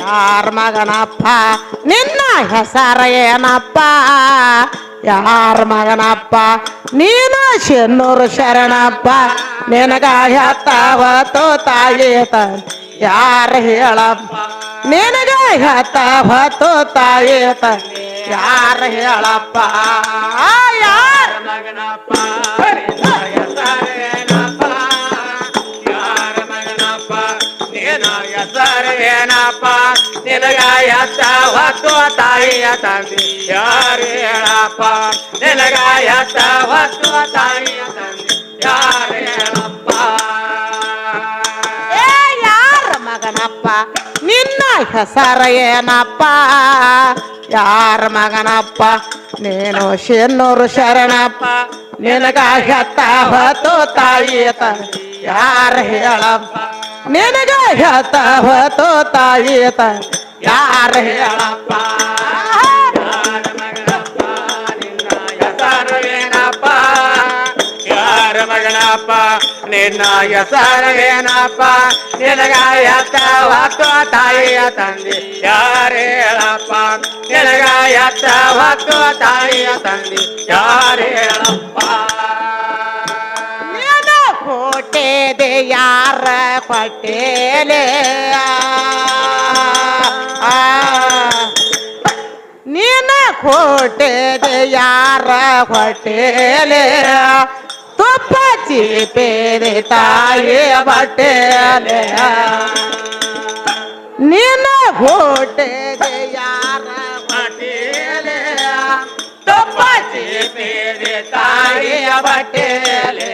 ಯಾರ ಮಗನಪ್ಪ ನಿನ್ನ ಹೆಸರ ಏನಪ್ಪ ಯಾರ ಮಗನಪ್ಪ ನೀನು ಶೆನ್ನೂರು ಶರಣಪ್ಪ ನಿನಗ ಹೆತ್ತವತ್ತು ತಾಯಿ ತಂದೆ ಯಾರ ಹೇಳಪ್ಪ ನಿನಗ ಹೆತ್ತವತ್ತು ತಾಯಿ ತಂದೆ ಯಾರ ಹೇಳಪ್ಪ ಯಾರ ಮಗನಪ್ಪ ಹೆಸರೇನಪ್ಪ ಯಾರ ಮಗನಪ್ಪ ನಿನ್ನ ಹೆಸರೇನಪ್ಪ ನಿನಗ ಹೆತ್ತವತ್ತು ತಾಯಿಯ ತಂದೆ ಯಾರು ಹೇಳಪ್ಪ ನಿನಗ ಹೆತ್ತವತ್ತು ತಾಯಿಯ ತಂದೆ ಯಾರು ಹೇಳಪ್ಪ ಯಾರ ಮಗನಪ್ಪ ನಿನ್ನ ಹೆಸರ ಏನಪ್ಪ ಯಾರ ಮಗನಪ್ಪ ನೀನು ಶೆನ್ನೂರು ಶರಣಪ್ಪ ನಿನಗ ಹೆತ್ತವತ್ತು ತಾಯಿ ತಂದೆ ಯಾರ ಹೇಳಪ್ಪ ನಿನಗ ಹೆತ್ತವತ್ತು ತಾಯಿ ತಂದೆ ಯಾರ ಹೇಳಪ್ಪ ಯಾರ ಮಗನಪ್ಪ ನಿನ್ನ ಹೆಸರೇನಪ್ಪ ಯಾರ ಮಗನಪ್ಪ ನಿನ್ನ ಹೆಸರೇನಪ್ಪ ನಿನಗ ಹೆತ್ತವತ್ತು ತಾಯಿಯ ತಂದೆ ಯಾರು ಹೇಳಪ್ಪ ನಿನಗ ಹೆತ್ತವತ್ತು ತಾಯಿಯ ತಂದೆ ಯಾರು ಹೇಳಪ್ಪ ನೀನು ಹುಟ್ಟಿದೆ ಯಾರ ಹೊಟ್ಟೆಲೆ ನೀನು ಹುಟ್ಟಿದೆ ಯಾರ ಹೊಟ್ಟೆಲೆ ತುಪ್ಪ ಚೀಪೇದೆ ತಾಯಿ ಬಟ್ಟೆಲೆ ನೀನು ಹುಟ್ಟಿದೆ ಯಾರ ಹೊಟ್ಟೆಲೆ ತುಪ್ಪ ಚೀಪೇದೆ ತಾಯಿಯ ಬಟ್ಟೆಲೆ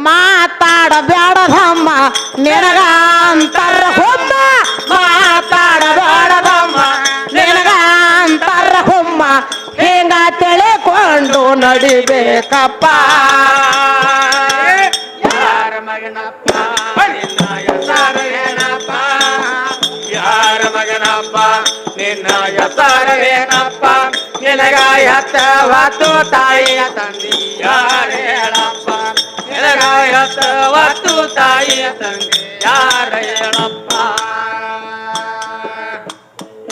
ಮಾತಾಡಬೇಡದಮ್ಮ ನಿನಗ ಅಂತರ ಹುಮ್ಮ ಮಾತಾಡಬೇಡದಮ್ಮ ನಿನಗ ಅಂತರ ಹುಮ್ಮ ಹಿಂಗ ತಿಳಿಕೊಂಡು ನಡಿಬೇಕಪ್ಪ ಯಾರ ಮಗನಪ್ಪ ನಿನ್ನ ಹೆಸರೇನಪ್ಪ ಯಾರ ಮಗನಪ್ಪ ನಿನ್ನ ಹೆಸರೇನಪ್ಪ ನಿನಗ ಹೆತ್ತವತ್ತು ತಾಯಿಯ ತಂದೆ ಯಾರು ಹೇಳಪ್ಪ ನಿನಗ ಹೆತ್ತವತ್ತು ತಾಯಿಯ ತಂದೆ ಯಾರು ಹೇಳಪ್ಪ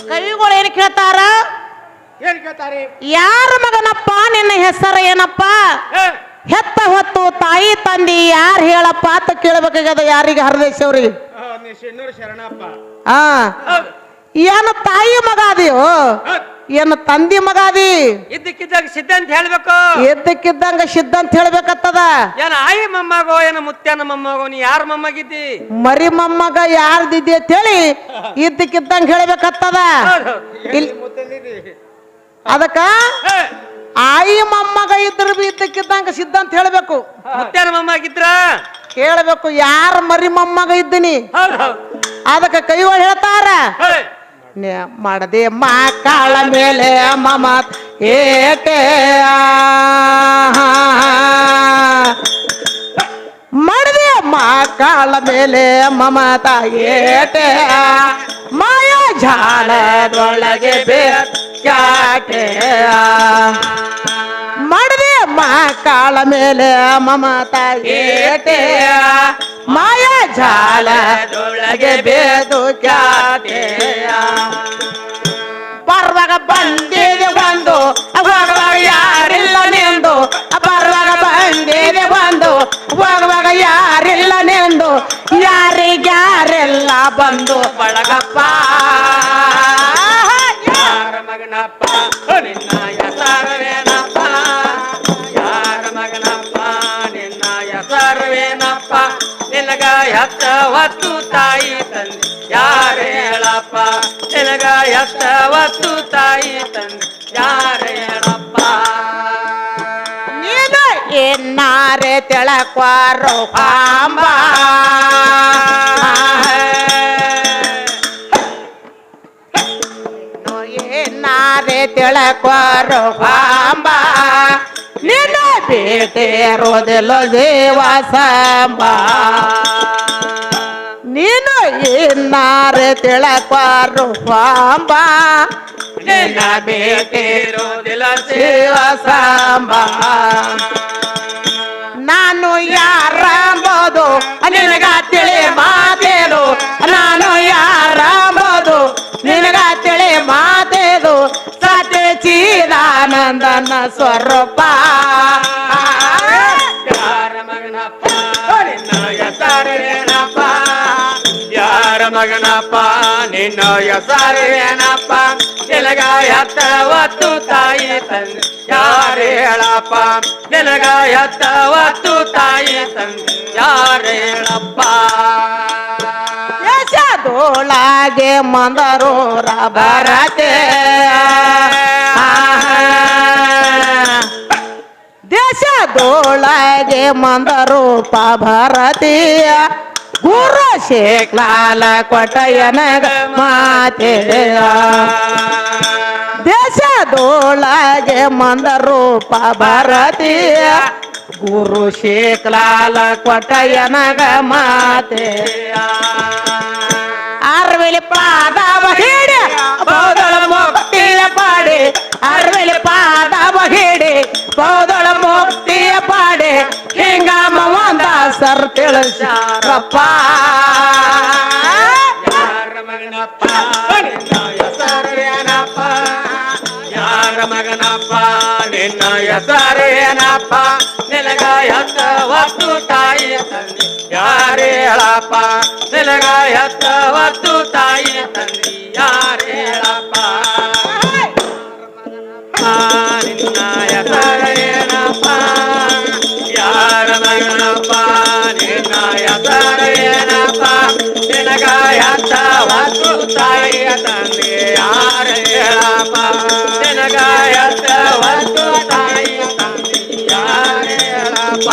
ಕವಿಗಳು ಏನ್ ಕೇಳ್ತಾರ ಏನ್ ಕೇಳ್ತಾರೆ ಯಾರ ಮಗನಪ್ಪ ನಿನ್ನ ಹೆಸರು ಏನಪ್ಪ ಹೆತ್ತ ಹೊತ್ತು ತಾಯಿ ತಂದಿ ಯಾರು ಹೇಳಪ್ಪ ಅಂತ ಕೇಳ್ಬೇಕಾಗ್ಯದ ಯಾರಿಗೆ ಹರದೇಶ್ ಅವ್ರಿಗೆ ನೀ ಶೆನ್ನೂರು ಶರಣಪ್ಪ ಆ ಏನು ತಾಯಿ ಮಗ ಅದಿಯೋ ಏನು ತಂದಿ ಮಗ ಅದಿ ಇದ್ದಕ್ಕಿದ್ದಾಗ ಸಿದ್ಧ ಅಂತ ಹೇಳ್ಬೇಕು ಎದ್ದಕ್ಕಿದ್ದಂಗ ಸಿದ್ಧ ಅಂತ ಹೇಳ್ಬೇಕತ್ತದ ಏನ ಆಯಿ ಮೊಮ್ಮಗೋ ಏನ ಮುತ್ಯನ ಮೊಮ್ಮಗೋ ನೀ ಯಾರ ಮೊಮ್ಮಗಿದ್ದಿ ಮರಿ ಮೊಮ್ಮಗ ಯಾರ್ದಿದ್ದಿ ಅಂತ ಹೇಳಿ ಇದ್ದಕ್ಕಿದ್ದಂಗ ಹೇಳ್ಬೇಕತ್ತದ ಇಲ್ಲಿ ಅದಕ್ಕ ಆಯಿ ಮೊಮ್ಮಗ ಇದ್ರ ಬಿ ಇದ್ದಕ್ಕಿದ್ದಂಗ ಸಿದ್ಧ ಅಂತ ಹೇಳ್ಬೇಕು ಮುತ್ಯನ ಮೊಮ್ಮಗಿದ್ರ ಕೇಳ್ಬೇಕು ಯಾರ ಮರಿ ಮೊಮ್ಮಗ ಇದ್ದೀನಿ ಅದಕ್ಕ ಕೈಗಳು ಹೇಳ್ತಾರ ಮಾಡದೆ ಮಕ್ಕಳ ಮೇಲೆ ಮಮತ್ ಏಟೆ ಮಾಡದೆ ಮಕ್ಕಳ ಮೇಲೆ ಮಮತ ಏಟೆ ಮಾಯ ಜಾಲದೊಳಗೆ ಬೇಕೆ ಮಾಡದೆ ಮಕ್ಕಳ ಮೇಲೆ ಮಮತ ಏಟೆ ಮಾಯ ಜಾಲದೊಳಗೆ ಬೇದು ಕ್ಯಾಟೆಯ ಪರ್ವಾಗ ಬಂದಿದೆ ಒಂದು ಹೋಗುವಾಗ ಯಾರಿಲ್ಲ ನೆಂದು ಪರ್ವಾಗ ಬಂದಿದೆ ಒಂದು ಹೋಗುವಾಗ ಯಾರಿಲ್ಲ ನೆಂದು ಯಾರಿಗ್ಯಾರೆಲ್ಲ ಬಂದು ಬಳಗಪ್ಪ ಯಾರ ಮಗನಪ್ಪ ನಿನ್ನ ಹೆಸರೇನಪ್ಪ ಯಾರ ಮಗನಪ್ಪ ನಿನ್ನ ಹೆಸರೇನಪ್ಪ ನಿನಗ ಹೆತ್ತವತ್ತು ತಾಯಿ ತಂದೆ ಯಾರು ಹೇಳಪ್ಪ ನಿನಗ ಹೆತ್ತವತ್ತು ತಾಯಿ ತಂದೆ ಯಾರು ಹೇಳಪ್ಪ ನೀನು ಎನ್ನಾರೆ ತಿಳಕ್ವಾರೋ ಪಾಂಬ ಏನಾರೆ ತಿಳಕ್ವಾರೋ ಪಾಂಬ ನಿನ್ನ ಬೇಟೆ ಇರೋದಿಲ್ಲ ದೇವಸಂಬ ನೀನು ಏನಾರೆ ತಿಳಕ್ವಾರೋ ಪಾಂಬ ನಿನ್ನ ಬೇಟೆ ಇರೋದಿಲ್ಲ ದೇವಸಂಬ ನಾನು ಯಾರಂಬೋದು ನಿನಗ ತಿಳಿ ಮಾತೇನು ನಾನು ಯಾರ ಸ್ವರೂಪ ಯಾರ ಮಗನಪ್ಪ ನಿನ್ನ ಹೆಸರೇನಪ್ಪ ಯಾರ ಮಗನಪ್ಪ ನಿನ್ನ ಹೆಸರೇನಪ್ಪ ನಿನಗ ಎತ್ತವತ್ತು ತಾಯಿ ತಂದೆ ಯಾರು ಹೇಳಪ್ಪ ನಿನಗ ಎತ್ತವತ್ತು ತಾಯಿ ತಂದೆ ಯಾರು ಹೇಳಪ್ಪ ದೇಶದೊಳಗೆ ಮಂದರೋರ ಬರತೆ ದೇಶದೊಳಗೆ ಮಂದರೂಪ ಭಾರತೀಯ ಗುರು ಶೇಖಲಾಲ ಕೊಟ್ಟಯನಗ ಮಾತೆಯ ದೇಶದೊಳಗೆ ಮಂದರೂಪ ಭಾರತೀಯ ಗುರು ಶೇಖಲಾಲ ಕೊಟ್ಟಯನಗ ಮಾತೆಯ ಅರ್ವಿಲಿ ಪಾದವ ಹಿಡಿ ಬೌದಳ ಮುಕ್ತಿಯ ಪಾಡಿ ಅರ್ವಿಲಿ ಪಾದವ ಹಿಡಿ ಬೌದಳ ಮುಕ್ತಿಯ ಪಾಡಿ ಹಿಂಗಾಮ ಒಂದ ಸರ್ ತಿಳಿಸಾರಪ್ಪ ಯಾರ ಮಗನಪ್ಪ ನಿನ್ನ ಹೆಸರೇನಪ್ಪ ಯಾರ ಮಗನಪ್ಪ ನಿನ್ನ ಹೆಸರೇನಪ್ಪ ನಿನಗ ಎತ್ತವತ್ತು ತಾಯಿ ತಂದೆ ಯಾರು ಹೇಳಪ್ಪ ನಿನಗ ಎತ್ತವತ್ತು ತಾಯಿ ತಂದೆ ಯಾರು ಹೇಳಪ್ಪ ನಿನ್ನ ಹೆಸರೇನಪ್ಪ ಯಾರ ಮಗನಪ್ಪ ನಿನ್ನ ಹೆಸರೇನಪ್ಪ ನಿನಗ ಎತ್ತವತ್ತು ತಾಯಿಯ ತಂದೆ ಯಾರು ಹೇಳಪ್ಪ ನಿನಗ ಎತ್ತವತ್ತು ತಾಯಿಯ ತಂದೆ ಯಾರು ಹೇಳಪ್ಪ